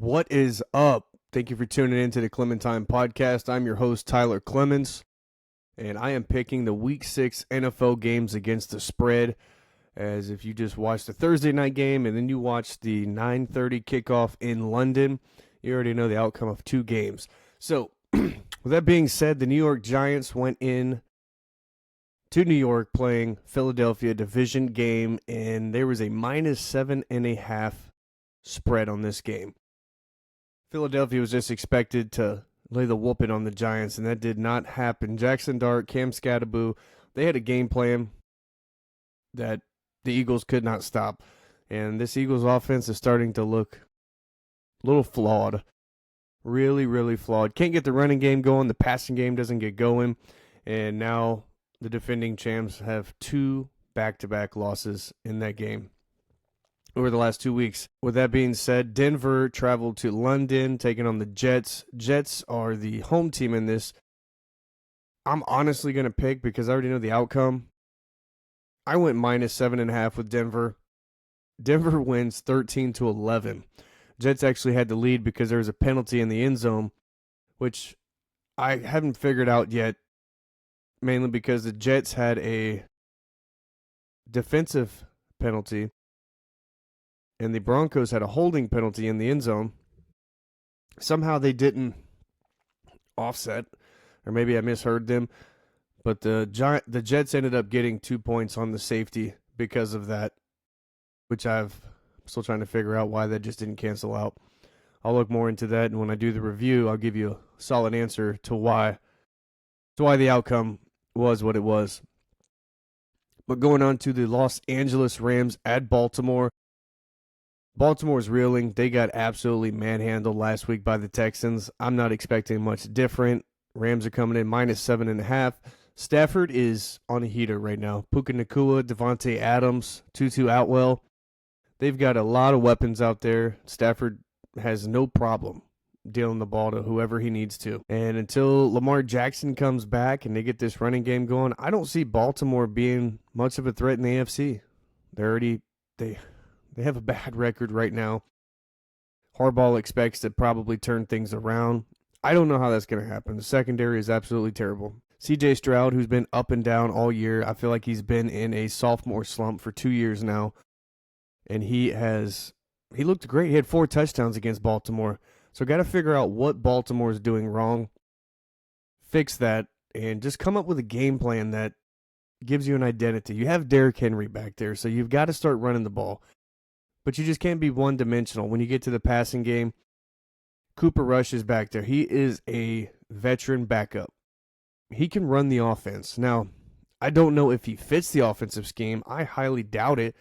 What is up? Thank you for tuning in to the Clementine podcast. I'm your host, Tyler Clements, and I am picking the Week 6 NFL games against the spread. As if you just watched the Thursday night game and then you watched the 9:30 kickoff in London, you already know the outcome of two games. So, with that being said, the New York Giants went in to New York playing Philadelphia division game, and there was a -7.5 spread on this game. Philadelphia was just expected to lay the whooping on the Giants, and that did not happen. Jackson Dart, Cam Scatterboo, they had a game plan that the Eagles could not stop. And this Eagles offense is starting to look a little flawed. Really, really flawed. Can't get the running game going. The passing game doesn't get going. And now the defending champs have two back-to-back losses in that game over the last 2 weeks. With that being said, Denver traveled to London, taking on the Jets. Jets are the home team in this. I'm honestly going to pick, because I already know the outcome, I went -7.5 with Denver. Denver wins 13-11. Jets actually had the lead because there was a penalty in the end zone, which I haven't figured out yet, mainly because the Jets had a defensive penalty and the Broncos had a holding penalty in the end zone. Somehow they didn't offset, or maybe I misheard them, but the Jets ended up getting 2 points on the safety because of that, which I'm still trying to figure out why that just didn't cancel out. I'll look more into that, and when I do the review, I'll give you a solid answer to why the outcome was what it was. But going on to the Los Angeles Rams at Baltimore. Baltimore's reeling. They got absolutely manhandled last week by the Texans. I'm not expecting much different. Rams are coming in -7.5. Stafford is on a heater right now. Puka Nacua, Devontae Adams, Tutu Atwell. They've got a lot of weapons out there. Stafford has no problem dealing the ball to whoever he needs to. And until Lamar Jackson comes back and they get this running game going, I don't see Baltimore being much of a threat in the AFC. They have a bad record right now. Harbaugh expects to probably turn things around. I don't know how that's going to happen. The secondary is absolutely terrible. C.J. Stroud, who's been up and down all year, I feel like he's been in a sophomore slump for 2 years now. And he looked great. He had 4 touchdowns against Baltimore. So got to figure out what Baltimore is doing wrong, fix that, and just come up with a game plan that gives you an identity. You have Derrick Henry back there, so you've got to start running the ball. But you just can't be one-dimensional. When you get to the passing game, Cooper Rush is back there. He is a veteran backup. He can run the offense. Now, I don't know if he fits the offensive scheme. I highly doubt it.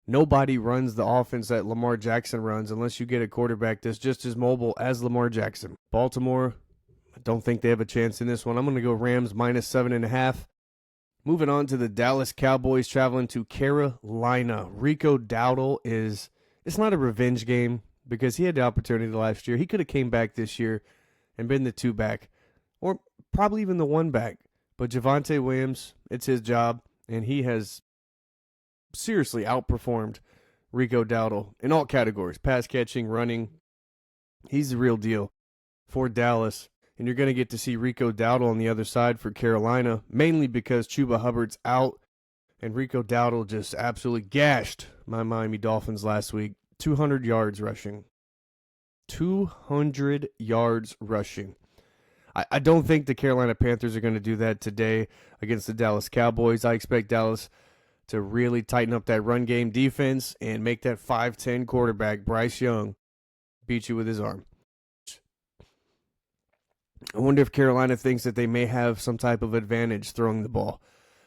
Nobody runs the offense that Lamar Jackson runs unless you get a quarterback that's just as mobile as Lamar Jackson. Baltimore, I don't think they have a chance in this one. I'm going to go Rams -7.5. Moving on to the Dallas Cowboys traveling to Carolina. Rico Dowdle it's not a revenge game because he had the opportunity last year. He could have came back this year and been the 2 back, or probably even the 1 back. But Javonte Williams, it's his job, and he has seriously outperformed Rico Dowdle in all categories, pass catching, running. He's the real deal for Dallas. And you're going to get to see Rico Dowdle on the other side for Carolina, mainly because Chuba Hubbard's out, and Rico Dowdle just absolutely gashed my Miami Dolphins last week. 200 yards rushing. 200 yards rushing. I don't think the Carolina Panthers are going to do that today against the Dallas Cowboys. I expect Dallas to really tighten up that run game defense and make that 5'10 quarterback, Bryce Young, beat you with his arm. I wonder if Carolina thinks that they may have some type of advantage throwing the ball.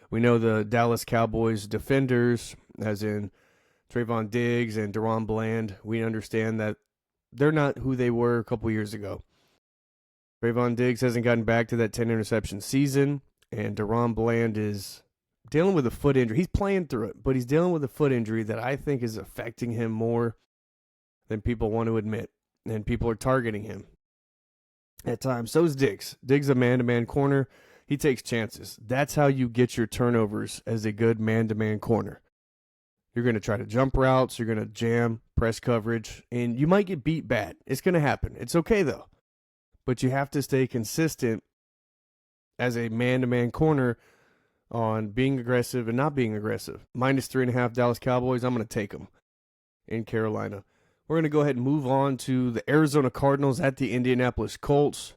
We know the Dallas Cowboys defenders, as in Trayvon Diggs and Deron Bland, we understand that they're not who they were a couple years ago. Trayvon Diggs hasn't gotten back to that 10-interception season, and Deron Bland is dealing with a foot injury. He's playing through it, but he's dealing with a foot injury that I think is affecting him more than people want to admit, and people are targeting him at times. So is Diggs. Diggs a man-to-man corner. He takes chances. That's how you get your turnovers as a good man-to-man corner. You're going to try to jump routes. You're going to jam press coverage, and you might get beat bad. It's going to happen. It's okay, though. But you have to stay consistent as a man-to-man corner on being aggressive and not being aggressive. -3.5 Dallas Cowboys, I'm going to take them in Carolina. We're going to go ahead and move on to the Arizona Cardinals at the Indianapolis Colts.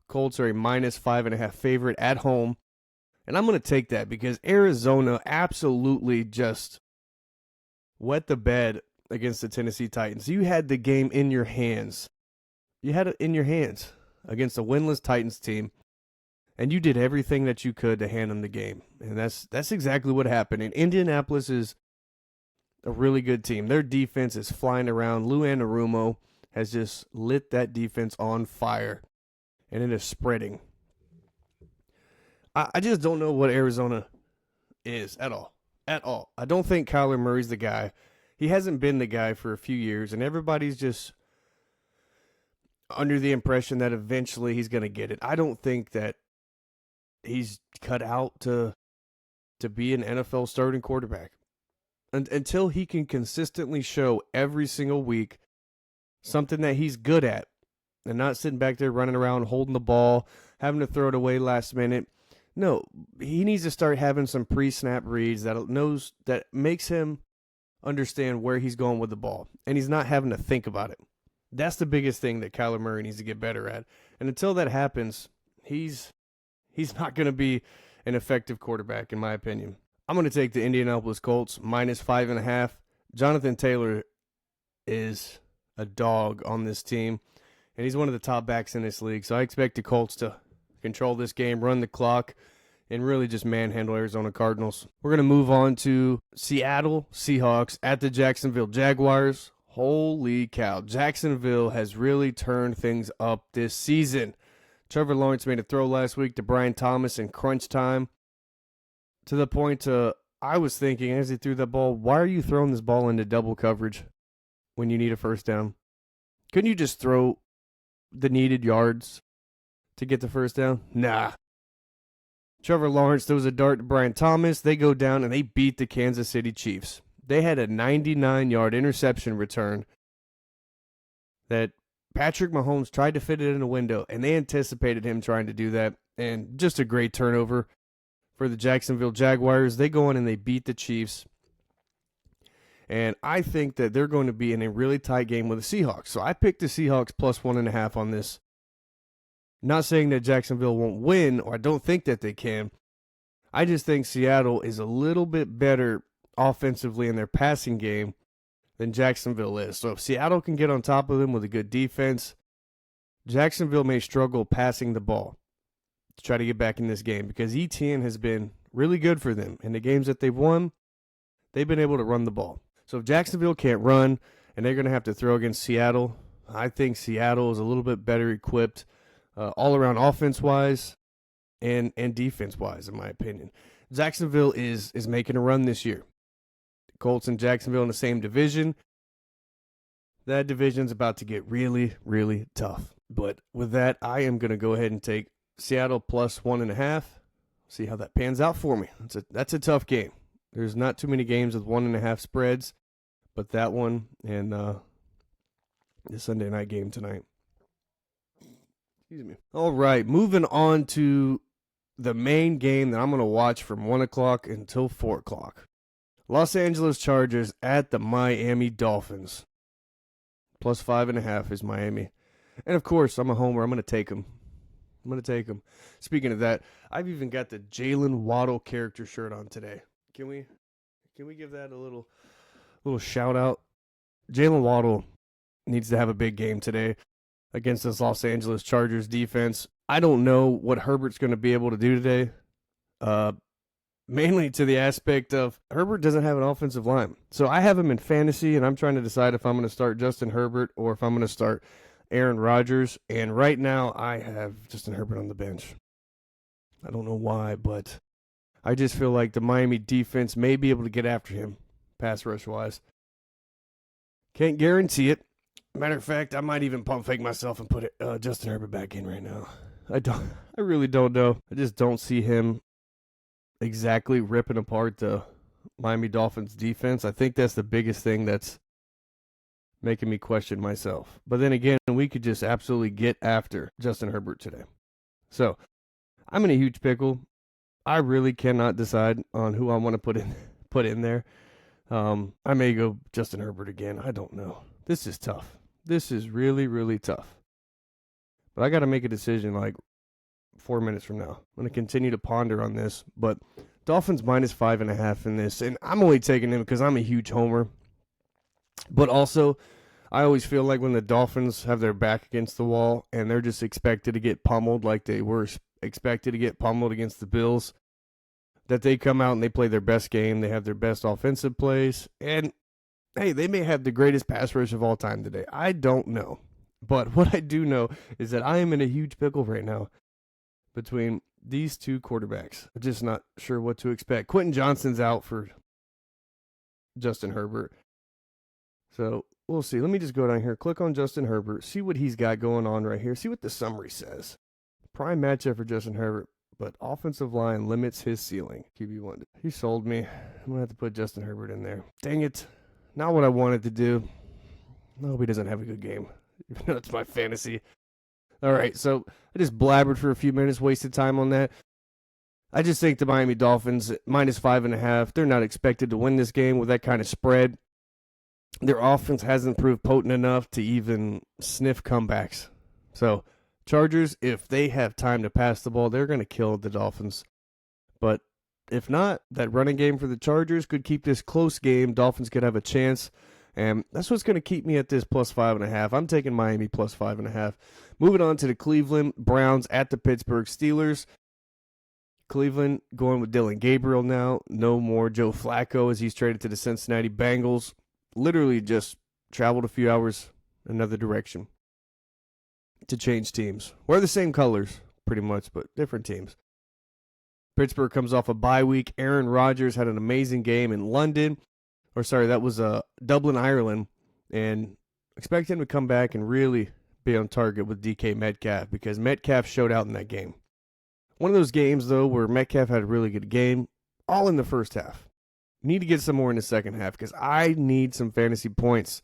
Colts are a -5.5 favorite at home. And I'm going to take that because Arizona absolutely just wet the bed against the Tennessee Titans. You had the game in your hands. You had it in your hands against a winless Titans team. And you did everything that you could to hand them the game. And that's exactly what happened. And Indianapolis is a really good team. Their defense is flying around. Lou Anarumo has just lit that defense on fire. And it is spreading. I just don't know what Arizona is at all. At all. I don't think Kyler Murray's the guy. He hasn't been the guy for a few years, and everybody's just under the impression that eventually he's going to get it. I don't think that he's cut out to be an NFL starting quarterback. Until he can consistently show every single week something that he's good at and not sitting back there running around holding the ball, having to throw it away last minute. No, he needs to start having some pre-snap reads that makes him understand where he's going with the ball, and he's not having to think about it. That's the biggest thing that Kyler Murray needs to get better at. And until that happens, he's not going to be an effective quarterback, in my opinion. I'm going to take the Indianapolis Colts -5.5. Jonathan Taylor is a dog on this team, and he's one of the top backs in this league. So I expect the Colts to control this game, run the clock, and really just manhandle Arizona Cardinals. We're going to move on to Seattle Seahawks at the Jacksonville Jaguars. Holy cow. Jacksonville has really turned things up this season. Trevor Lawrence made a throw last week to Brian Thomas in crunch time, to the point I was thinking as he threw that ball, why are you throwing this ball into double coverage when you need a first down? Couldn't you just throw the needed yards to get the first down? Nah. Trevor Lawrence throws a dart to Brian Thomas. They go down and they beat the Kansas City Chiefs. They had a 99-yard interception return that Patrick Mahomes tried to fit it in a window, and they anticipated him trying to do that. And just a great turnover for the Jacksonville Jaguars. They go in and they beat the Chiefs. And I think that they're going to be in a really tight game with the Seahawks. So I picked the Seahawks +1.5 on this. Not saying that Jacksonville won't win, or I don't think that they can. I just think Seattle is a little bit better offensively in their passing game than Jacksonville is. So if Seattle can get on top of them with a good defense, Jacksonville may struggle passing the ball to try to get back in this game, because ETN has been really good for them. In the games that they've won, they've been able to run the ball. So if Jacksonville can't run and they're going to have to throw against Seattle, I think Seattle is a little bit better equipped all-around offense-wise and defense-wise, in my opinion. Jacksonville is making a run this year. The Colts and Jacksonville in the same division. That division's about to get really, really tough. But with that, I am going to go ahead and take Seattle +1.5. See how that pans out for me. That's a tough game. There's not too many games with 1.5 spreads, but that one and the Sunday night game tonight. Excuse me. All right, moving on to the main game that I'm going to watch from 1 o'clock until 4 o'clock. Los Angeles Chargers at the Miami Dolphins. +5.5 is Miami. And, of course, I'm a homer. I'm going to take them. Speaking of that, I've even got the Jalen Waddle character shirt on today. Can we give that a little shout out? Jalen Waddle needs to have a big game today against this Los Angeles Chargers defense. I don't know what Herbert's going to be able to do today. Mainly to the aspect of Herbert doesn't have an offensive line. So I have him in fantasy, and I'm trying to decide if I'm going to start Justin Herbert or if I'm going to start Aaron Rodgers. And right now I have Justin Herbert on the bench. I don't know why, but I just feel like the Miami defense may be able to get after him, pass rush-wise. Can't guarantee it. Matter of fact, I might even pump fake myself and put Justin Herbert back in right now. I really don't know. I just don't see him exactly ripping apart the Miami Dolphins defense. I think that's the biggest thing that's making me question myself. But then again, we could just absolutely get after Justin Herbert today. So I'm in a huge pickle. I really cannot decide on who I want to put in there. I may go Justin Herbert again. I don't know. This is tough. This is really, really tough. But I got to make a decision like 4 minutes from now. I'm going to continue to ponder on this. But Dolphins minus 5.5 in this. And I'm only taking them because I'm a huge homer. But also, I always feel like when the Dolphins have their back against the wall and they're just expected to get pummeled like they were expected to get pummeled against the Bills, that they come out and they play their best game. They have their best offensive plays. And, hey, they may have the greatest pass rush of all time today. I don't know. But what I do know is that I am in a huge pickle right now between these two quarterbacks. I'm just not sure what to expect. Quentin Johnston's out for Justin Herbert. So we'll see. Let me just go down here, click on Justin Herbert, see what he's got going on right here, see what the summary says. Prime matchup for Justin Herbert, but offensive line limits his ceiling. QB1. He sold me. I'm going to have to put Justin Herbert in there. Dang it. Not what I wanted to do. I hope he doesn't have a good game. Even though it's my fantasy. All right, so I just blabbered for a few minutes, wasted time on that. I just think the Miami Dolphins, minus 5.5, they're not expected to win this game with that kind of spread. Their offense hasn't proved potent enough to even sniff comebacks. So, Chargers, if they have time to pass the ball, they're going to kill the Dolphins. But if not, that running game for the Chargers could keep this close game. Dolphins could have a chance. And that's what's going to keep me at this plus 5.5. I'm taking Miami plus 5.5. Moving on to the Cleveland Browns at the Pittsburgh Steelers. Cleveland going with Dylan Gabriel now. No more Joe Flacco as he's traded to the Cincinnati Bengals. Literally just traveled a few hours another direction to change teams. We're the same colors, pretty much, but different teams. Pittsburgh comes off a bye week. Aaron Rodgers had an amazing game in London. That was Dublin, Ireland. And expect him to come back and really be on target with DK Metcalf because Metcalf showed out in that game. One of those games, though, where Metcalf had a really good game, all in the first half. Need to get some more in the second half because I need some fantasy points.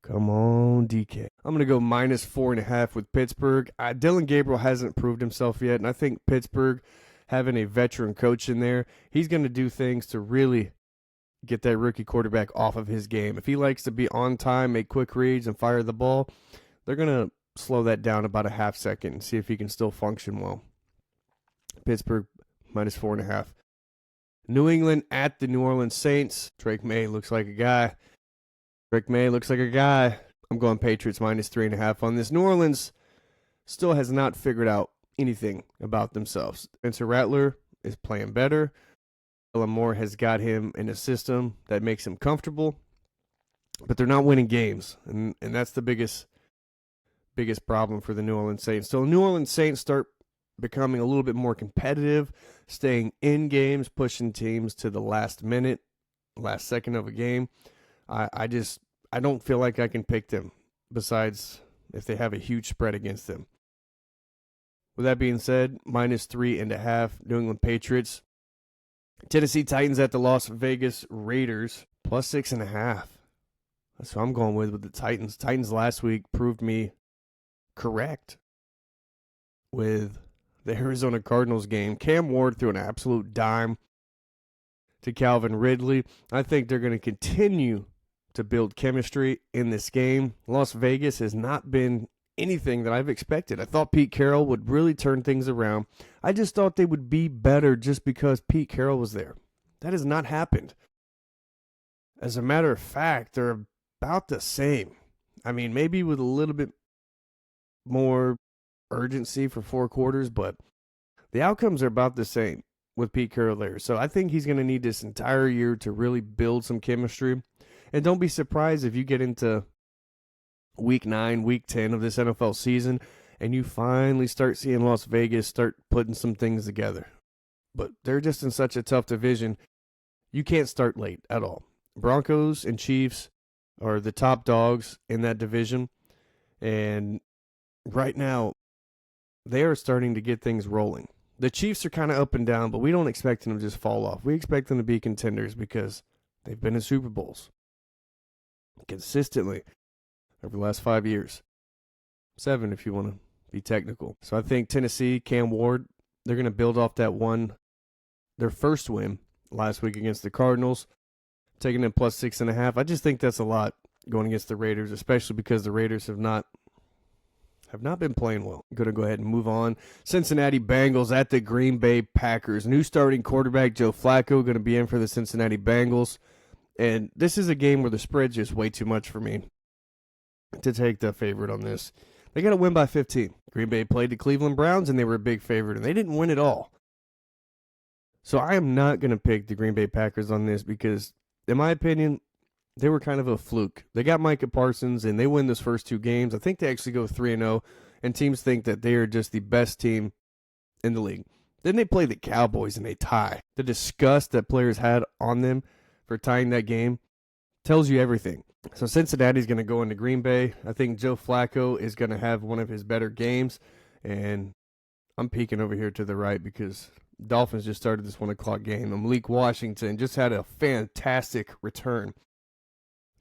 Come on, DK. I'm going to go minus 4.5 with Pittsburgh. Dylan Gabriel hasn't proved himself yet, and I think Pittsburgh, having a veteran coach in there, he's going to do things to really get that rookie quarterback off of his game. If he likes to be on time, make quick reads, and fire the ball, they're going to slow that down about a half second and see if he can still function well. Pittsburgh, minus 4.5. New England at the New Orleans Saints. Drake May looks like a guy. I'm going Patriots minus 3.5 on this. New Orleans still has not figured out anything about themselves. Spencer Rattler is playing better. Ellen Moore has got him in a system that makes him comfortable, but they're not winning games, and that's the biggest problem for the New Orleans Saints. So New Orleans Saints start becoming a little bit more competitive, staying in games, pushing teams to the last minute, last second of a game. I don't feel like I can pick them besides if they have a huge spread against them. With that being said, minus 3.5, New England Patriots. Tennessee Titans at the Las Vegas Raiders, plus 6.5. That's what I'm going with the Titans. Titans last week proved me correct with the Arizona Cardinals game. Cam Ward threw an absolute dime to Calvin Ridley. I think they're going to continue to build chemistry in this game. Las Vegas has not been anything that I've expected. I thought Pete Carroll would really turn things around. I just thought they would be better just because Pete Carroll was there. That has not happened. As a matter of fact, they're about the same. I mean, maybe with a little bit more urgency for 4 quarters, but the outcomes are about the same with Pete Carroll there. So I think he's going to need this entire year to really build some chemistry. And don't be surprised if you get into week 9, week 10 of this NFL season, and you finally start seeing Las Vegas start putting some things together. But they're just in such a tough division. You can't start late at all. Broncos and Chiefs are the top dogs in that division. And right now, they are starting to get things rolling. The Chiefs are kind of up and down, but we don't expect them to just fall off. We expect them to be contenders because they've been in Super Bowls consistently over the last 5 years. 7 if you want to be technical. So I think Tennessee, Cam Ward, they're going to build off their first win last week against the Cardinals, taking them plus 6.5. I just think that's a lot going against the Raiders, especially because the Raiders have not been playing well. I'm going to go ahead and move on. Cincinnati Bengals at the Green Bay Packers. New starting quarterback Joe Flacco going to be in for the Cincinnati Bengals. And this is a game where the spread's just way too much for me to take the favorite on this. They got to win by 15. Green Bay played the Cleveland Browns, and they were a big favorite, and they didn't win at all. So I am not going to pick the Green Bay Packers on this because, in my opinion, they were kind of a fluke. They got Micah Parsons, and they win those first 2 games. I think they actually go 3-0, and teams think that they are just the best team in the league. Then they play the Cowboys, and they tie. The disgust that players had on them for tying that game tells you everything. So Cincinnati's going to go into Green Bay. I think Joe Flacco is going to have one of his better games, and I'm peeking over here to the right because Dolphins just started this 1 o'clock game. And Malik Washington just had a fantastic return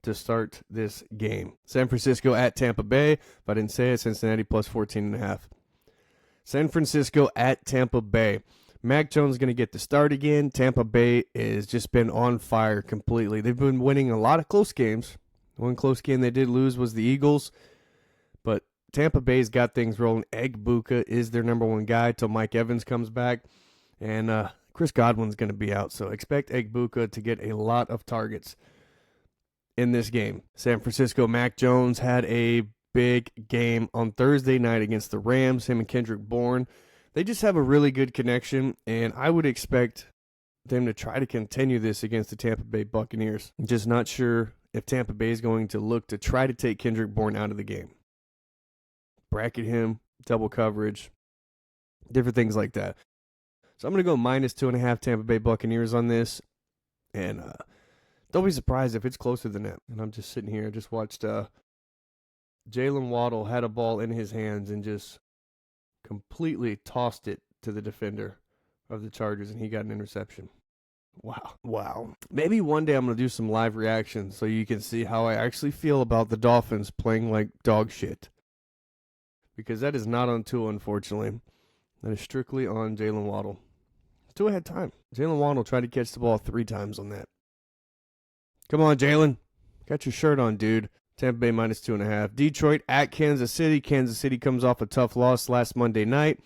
to start this game. San Francisco at Tampa Bay. If I didn't say it, Cincinnati plus 14.5. San Francisco at Tampa Bay. Mac Jones is going to get the start again. Tampa Bay has just been on fire completely. They've been winning a lot of close games. One close game they did lose was the Eagles. But Tampa Bay's got things rolling. Egbuka is their number 1 guy till Mike Evans comes back. And Chris Godwin's going to be out. So expect Egbuka to get a lot of targets in this game. San Francisco, Mac Jones had a big game on Thursday night against the Rams, him and Kendrick Bourne. They just have a really good connection, and I would expect them to try to continue this against the Tampa Bay Buccaneers. I'm just not sure if Tampa Bay is going to look to try to take Kendrick Bourne out of the game. Bracket him, double coverage, different things like that. So I'm going to go minus 2.5 Tampa Bay Buccaneers on this, and don't be surprised if it's closer than that. And I'm just sitting here. I just watched Jalen Waddle had a ball in his hands and just completely tossed it to the defender of the Chargers, and he got an interception. Wow. Maybe one day I'm going to do some live reactions so you can see how I actually feel about the Dolphins playing like dog shit. Because that is not on Tua, unfortunately. That is strictly on Jalen Waddle. Tua had time. Jalen Waddle tried to catch the ball 3 times on that. Come on, Jalen. Got your shirt on, dude. Tampa Bay minus 2.5. Detroit at Kansas City. Kansas City comes off a tough loss last Monday night.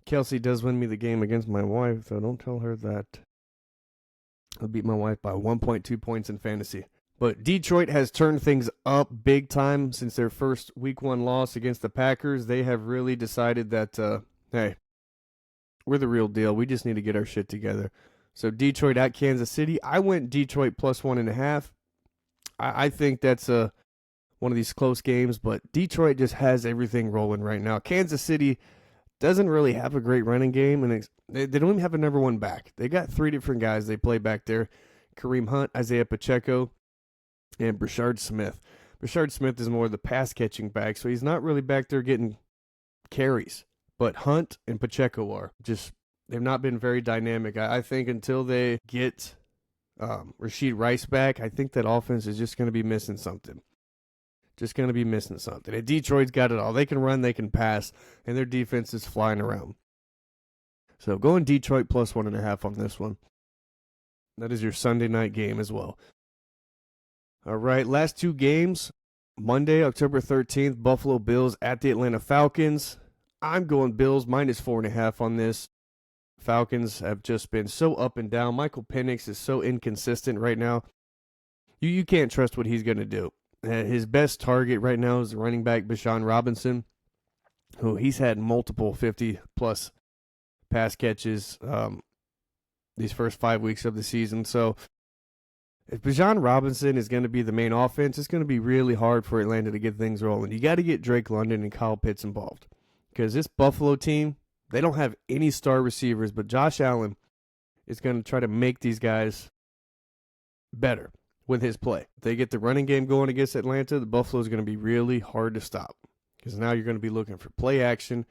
Kelsey does win me the game against my wife, so don't tell her that. I'll beat my wife by 1.2 points in fantasy. But Detroit has turned things up big time since their first week 1 loss against the Packers. They have really decided that, hey, we're the real deal. We just need to get our shit together. So Detroit at Kansas City. I went Detroit plus 1.5. I think that's one of these close games, but Detroit just has everything rolling right now. Kansas City doesn't really have a great running game, and they don't even have a number 1 back. They got 3 different guys they play back there. Kareem Hunt, Isaiah Pacheco, and Brashard Smith. Brashard Smith is more the pass-catching back, so he's not really back there getting carries. But Hunt and Pacheco are. They've not been very dynamic. I think until they get Rashid Rice back, I think that offense is just going to be missing something. And Detroit's got it all. They can run, they can pass, and their defense is flying around. So going Detroit plus 1.5 on this one. That is your Sunday night game as well. All right, last 2 games. Monday, October 13th, Buffalo Bills at the Atlanta Falcons. I'm going Bills minus 4.5 on this. Falcons have just been so up and down. Michael Penix is so inconsistent right now. You can't trust what he's going to do. His best target right now is the running back Bijan Robinson, who he's had multiple 50-plus pass catches these first 5 weeks of the season. So if Bijan Robinson is going to be the main offense, it's going to be really hard for Atlanta to get things rolling. You got to get Drake London and Kyle Pitts involved because this Buffalo team, they don't have any star receivers, but Josh Allen is going to try to make these guys better with his play. If they get the running game going against Atlanta, the Buffalo is going to be really hard to stop because now you're going to be looking for play action.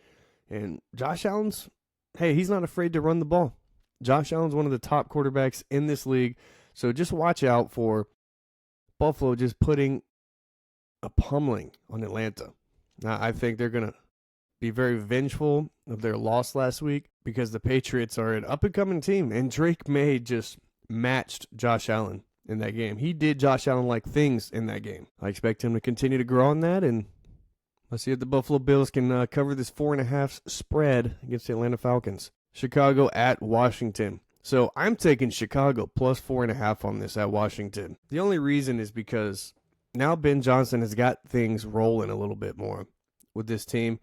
And Josh Allen's hey, he's not afraid to run the ball. Josh Allen's one of the top quarterbacks in this league. So just watch out for Buffalo just putting a pummeling on Atlanta. Now, I think they're going to be very vengeful of their loss last week because the Patriots are an up-and-coming team, and Drake May just matched Josh Allen in that game. He did Josh Allen-like things in that game. I expect him to continue to grow on that, and let's see if the Buffalo Bills can cover this 4.5 spread against the Atlanta Falcons. Chicago at Washington. So I'm taking Chicago plus 4.5 on this at Washington. The only reason is because now Ben Johnson has got things rolling a little bit more with this team.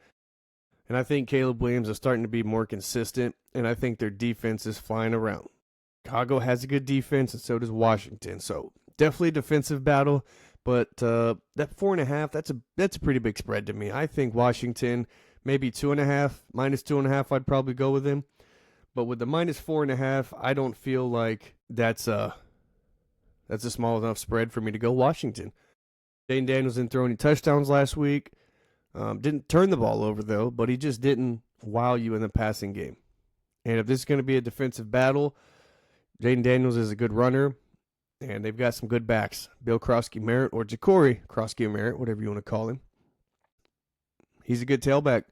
And I think Caleb Williams is starting to be more consistent, and I think their defense is flying around. Chicago has a good defense, and so does Washington. So definitely a defensive battle, but that 4.5, that's a pretty big spread to me. I think Washington, maybe 2.5, minus 2.5, I'd probably go with him. But with the minus 4.5, I don't feel like that's a small enough spread for me to go Washington. Dane Daniels didn't throw any touchdowns last week. Didn't turn the ball over, though, but he just didn't wow you in the passing game. And if this is going to be a defensive battle, Jaden Daniels is a good runner, and they've got some good backs. Bill Krosky-Merritt, or Ja'Cory Krosky-Merritt, whatever you want to call him. He's a good tailback,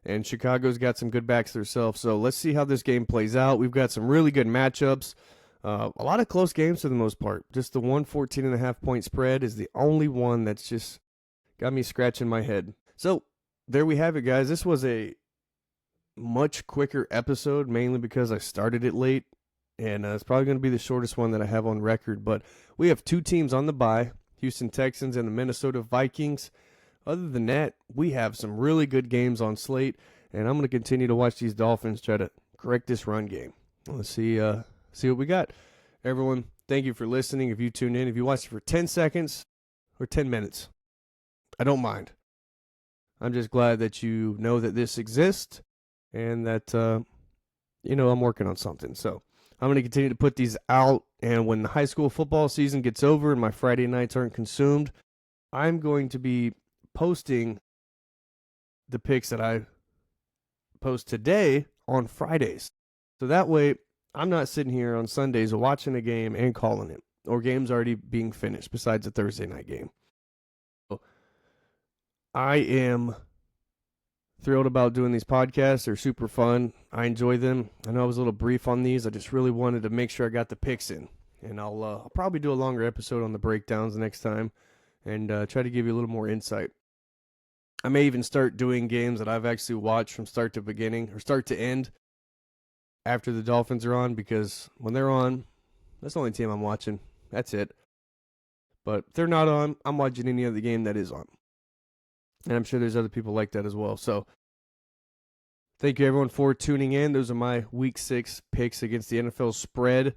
and Chicago's got some good backs themselves. So let's see how this game plays out. We've got some really good matchups. A lot of close games for the most part. Just the 14.5 point spread is the only one that's just got me scratching my head. So there we have it, guys. This was a much quicker episode, mainly because I started it late, and it's probably going to be the shortest one that I have on record. But we have two teams on the bye, Houston Texans and the Minnesota Vikings. Other than that, we have some really good games on slate, and I'm going to continue to watch these Dolphins try to correct this run game. Let's see what we got. Everyone, thank you for listening. If you tuned in, if you watched it for 10 seconds or 10 minutes, I don't mind. I'm just glad that you know that this exists and that, I'm working on something. So I'm going to continue to put these out, and when the high school football season gets over and my Friday nights aren't consumed, I'm going to be posting the picks that I post today on Fridays. So that way, I'm not sitting here on Sundays watching a game and calling it, or games already being finished besides the Thursday night game. So I am thrilled about doing these podcasts. They're super fun. I enjoy them. I know I was a little brief on these. I just really wanted to make sure I got the picks in. And I'll probably do a longer episode on the breakdowns next time and try to give you a little more insight. I may even start doing games that I've actually watched from start to beginning or start to end after the Dolphins are on, because when they're on, that's the only team I'm watching. That's it. But if they're not on, I'm watching any other game that is on. And I'm sure there's other people like that as well. So thank you, everyone, for tuning in. Those are my Week 6 picks against the NFL spread.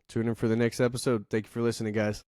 Tune in for the next episode. Thank you for listening, guys.